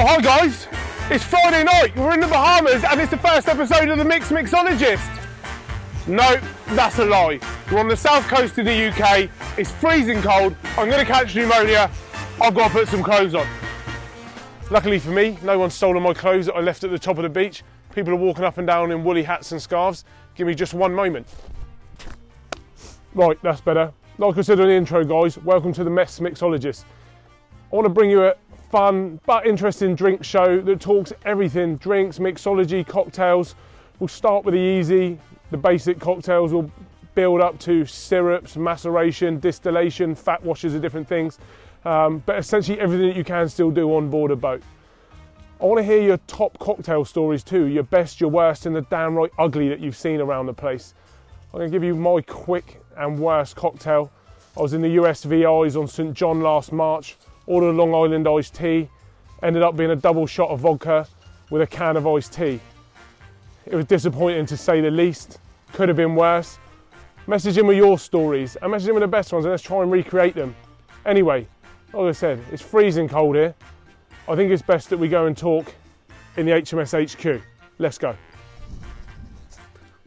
Hi guys, it's Friday night, we're in the Bahamas and it's the first episode of the Mixologist. No, that's a lie. We're on the south coast of the UK, it's freezing cold, I'm going to catch pneumonia, I've got to put some clothes on. Luckily for me, no one's stolen my clothes that I left at the top of the beach. People are walking up and down in woolly hats and scarves. Give me just one moment. Right, that's better. Like I said in the intro guys, welcome to the Mixologist. I want to bring you a fun but interesting drink show that talks everything drinks, mixology, cocktails. We'll start with the easy, the basic cocktails. We'll build up to syrups, maceration, distillation, fat washes of different things. But essentially everything that you can still do on board a boat. I want to hear your top cocktail stories too, your best, your worst, and the damn right ugly that you've seen around the place. I'm going to give you my quick and worst cocktail. I was in the USVIs on St. John last March. Ordered a Long Island iced tea, ended up being a double shot of vodka with a can of iced tea. It was disappointing to say the least, could have been worse. Message in with your stories and message in with the best ones and let's try and recreate them. Anyway, like I said, it's freezing cold here. I think it's best that we go and talk in the HMS HQ. Let's go.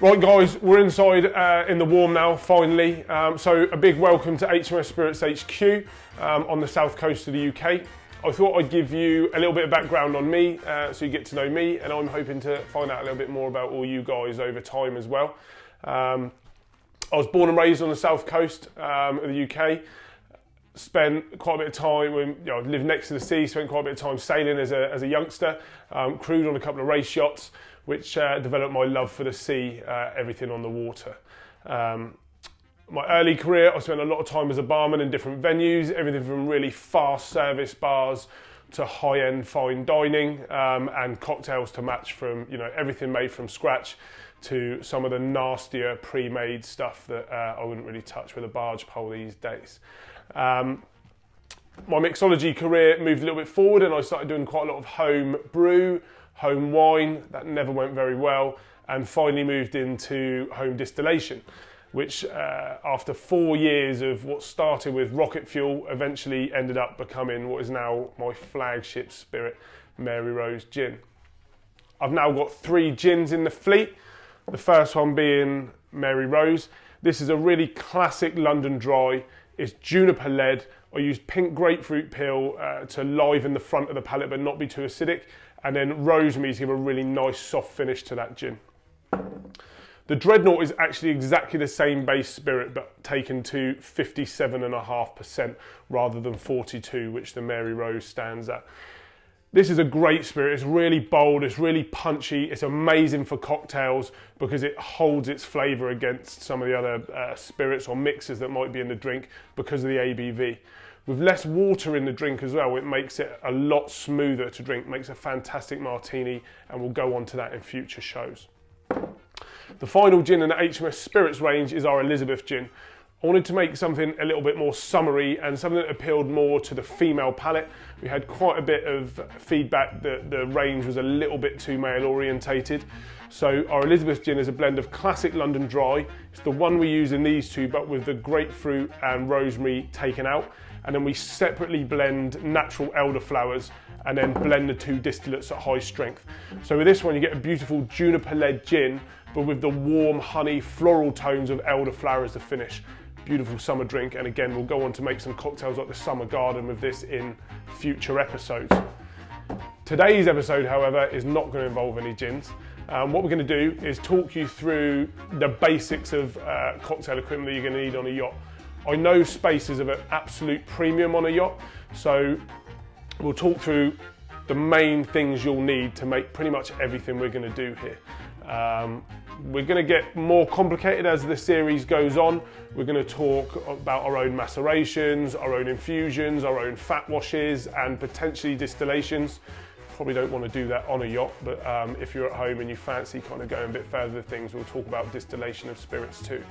Right guys, we're inside in the warm now, finally. So a big welcome to HMS Spirits HQ on the south coast of the UK. I thought I'd give you a little bit of background on me so you get to know me, and I'm hoping to find out a little bit more about all you guys over time as well. I was born and raised on the south coast of the UK. Spent quite a bit of time, lived next to the sea, spent quite a bit of time sailing as a youngster, crewed on a couple of race yachts, which developed my love for the sea, everything on the water. My early career, I spent a lot of time as a barman in different venues, everything from really fast service bars to high-end fine dining, and cocktails to match from, everything made from scratch to some of the nastier pre-made stuff that I wouldn't really touch with a barge pole these days. My mixology career moved a little bit forward and I started doing quite a lot of home brew, home wine. That never went very well, and finally moved into home distillation, which after 4 years of what started with rocket fuel eventually ended up becoming what is now my flagship spirit, Mary Rose Gin. I've now got 3 gins in the fleet, the first one being Mary Rose. This is a really classic London dry. It's juniper led. I used pink grapefruit peel to liven the front of the palate but not be too acidic, and then rosemary to give a really nice soft finish to that gin. The Dreadnought is actually exactly the same base spirit but taken to 57.5% rather than 42%, which the Mary Rose stands at. This is a great spirit. It's really bold, it's really punchy, it's amazing for cocktails because it holds its flavour against some of the other spirits or mixes that might be in the drink because of the ABV. With less water in the drink as well, it makes it a lot smoother to drink, makes a fantastic martini, and we'll go on to that in future shows. The final gin in the HMS Spirits range is our Elizabeth gin. I wanted to make something a little bit more summery and something that appealed more to the female palate. We had quite a bit of feedback that the range was a little bit too male orientated. So our Elizabeth gin is a blend of classic London dry. It's the one we use in these two, but with the grapefruit and rosemary taken out. And then we separately blend natural elderflowers and then blend the 2 distillates at high strength. So with this one, you get a beautiful juniper-led gin, but with the warm honey floral tones of elderflower as the finish. Beautiful summer drink, and again we'll go on to make some cocktails like the Summer Garden with this in future episodes. Today's episode, however, is not going to involve any gins. What we're going to do is talk you through the basics of cocktail equipment that you're going to need on a yacht. I know space is of an absolute premium on a yacht, so we'll talk through the main things you'll need to make pretty much everything we're going to do here. We're going to get more complicated as the series goes on. We're going to talk about our own macerations, our own infusions, our own fat washes, and potentially distillations. Probably don't want to do that on a yacht, but if you're at home and you fancy kind of going a bit further with things, we'll talk about distillation of spirits too.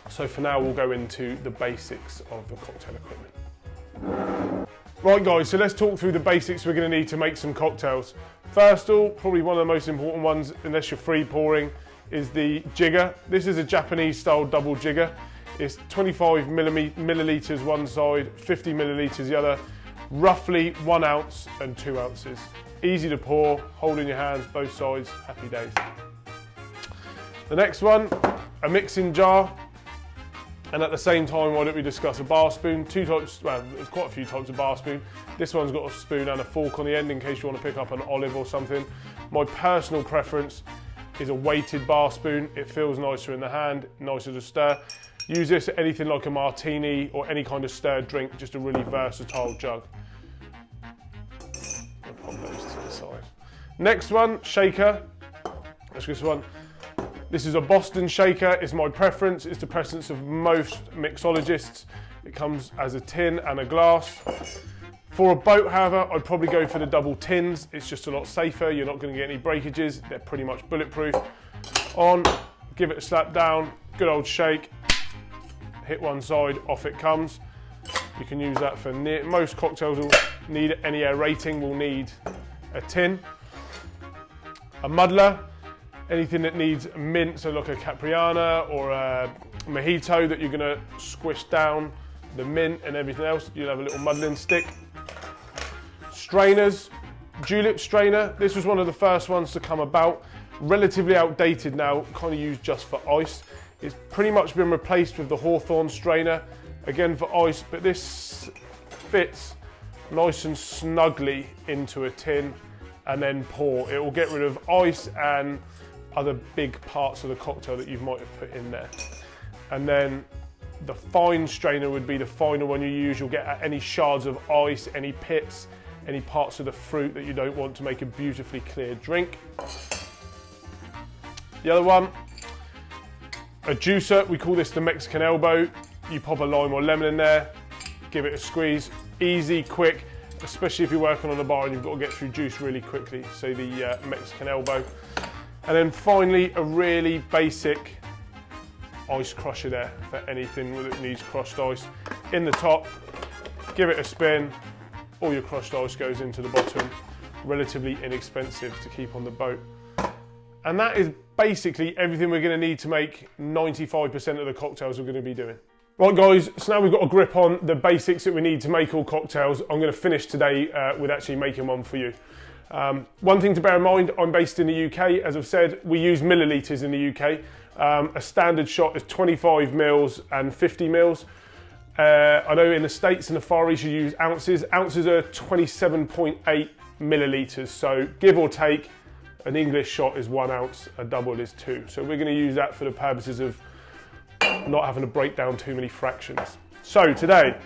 So for now, we'll go into the basics of the cocktail equipment. Right guys, so let's talk through the basics we're going to need to make some cocktails. First of all, probably one of the most important ones, unless you're free pouring, is the jigger. This is a Japanese style double jigger. It's 25 millilitres one side, 50 millilitres the other. roughly 1 ounce and 2 ounces. Easy to pour, hold in your hands, both sides, happy days. The next one, a mixing jar. And at the same time, why don't we discuss a bar spoon? Two types, well, there's quite a few types of bar spoon. This one's got a spoon and a fork on the end in case you want to pick up an olive or something. My personal preference is a weighted bar spoon. It feels nicer in the hand, nicer to stir. Use this at anything like a martini or any kind of stirred drink, just a really versatile jug. I'll pop those to the side. Next one, shaker. That's this one. This is a Boston shaker. It's my preference. It's the preference of most mixologists. It comes as a tin and a glass. For a boat, however, I'd probably go for the double tins. It's just a lot safer. You're not going to get any breakages. They're pretty much bulletproof. On, give it a slap down, good old shake. Hit one side, off it comes. You can use that for most cocktails will need any aerating will need a tin. A muddler. Anything that needs mint, so like a Capriana or a mojito that you're gonna squish down the mint and everything else, you'll have a little muddling stick. Strainers, julep strainer. This was one of the first ones to come about. Relatively outdated now, kind of used just for ice. It's pretty much been replaced with the Hawthorne strainer, again for ice, but this fits nice and snugly into a tin and then pour. It will get rid of ice and other big parts of the cocktail that you might have put in there. And then the fine strainer would be the finer one you use. You'll get any shards of ice, any pits, any parts of the fruit that you don't want to make a beautifully clear drink. The other one, a juicer. We call this the Mexican elbow. You pop a lime or lemon in there, give it a squeeze. Easy, quick, especially if you're working on a bar and you've got to get through juice really quickly. So the Mexican elbow. And then finally, a really basic ice crusher there for anything that needs crushed ice. In the top, give it a spin, all your crushed ice goes into the bottom. Relatively inexpensive to keep on the boat. And that is basically everything we're going to need to make 95% of the cocktails we're going to be doing. Right guys, so now we've got a grip on the basics that we need to make all cocktails. I'm going to finish today with actually making one for you. One thing to bear in mind, I'm based in the UK. As I've said, we use millilitres in the UK. A standard shot is 25 mils and 50 mils. I know in the States and the Far East you use ounces. Ounces are 27.8 millilitres. So give or take, an English shot is 1 ounce, a double is 2. So we're going to use that for the purposes of not having to break down too many fractions. So today,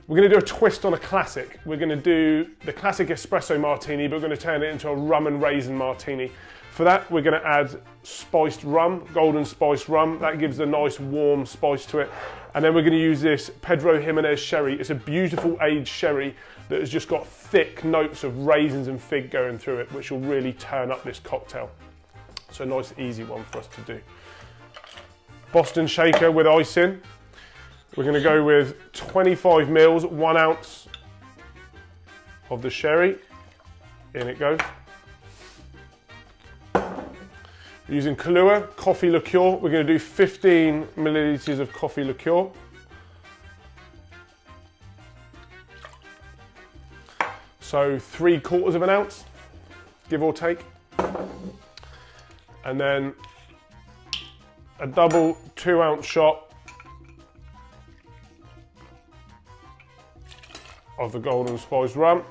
we're going to do a twist on a classic. We're going to do the classic espresso martini, but we're going to turn it into a rum and raisin martini. For that, we're going to add spiced rum, golden spiced rum. That gives a nice warm spice to it. And then we're going to use this Pedro Jimenez sherry. It's a beautiful aged sherry that has just got thick notes of raisins and fig going through it, which will really turn up this cocktail. So a nice easy one for us to do. Boston shaker with ice in. We're going to go with 25 mils, 1 ounce of the sherry. In it goes. We're using Kahlua coffee liqueur. We're going to do 15 millilitres of coffee liqueur. So 3/4 of an ounce, give or take. And then a double 2 ounce shot of the golden spiced rum.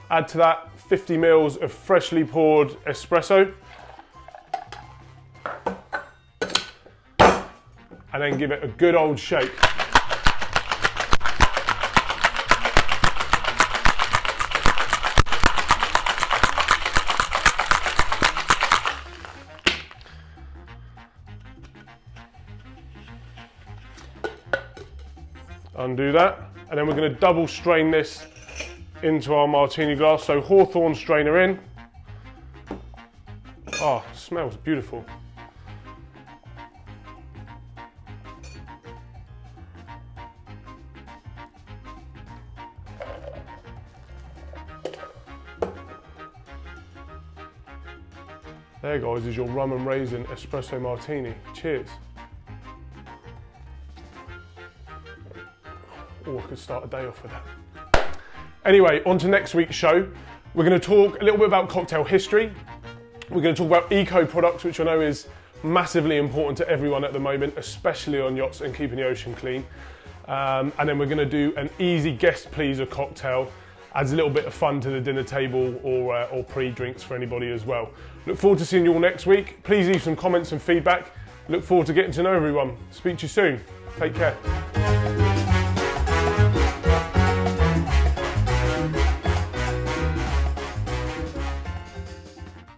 Add to that 50 mils of freshly poured espresso. And then give it a good old shake. Undo that, and then we're going to double strain this into our martini glass. So Hawthorne strainer in. Oh, smells beautiful. There guys is your rum and raisin espresso martini. Cheers. Or I could start a day off with that. Anyway, on to next week's show. We're going to talk a little bit about cocktail history. We're going to talk about eco products, which I know is massively important to everyone at the moment, especially on yachts and keeping the ocean clean. And then we're going to do an easy guest pleaser cocktail. Adds a little bit of fun to the dinner table or pre-drinks for anybody as well. Look forward to seeing you all next week. Please leave some comments and feedback. Look forward to getting to know everyone. Speak to you soon. Take care.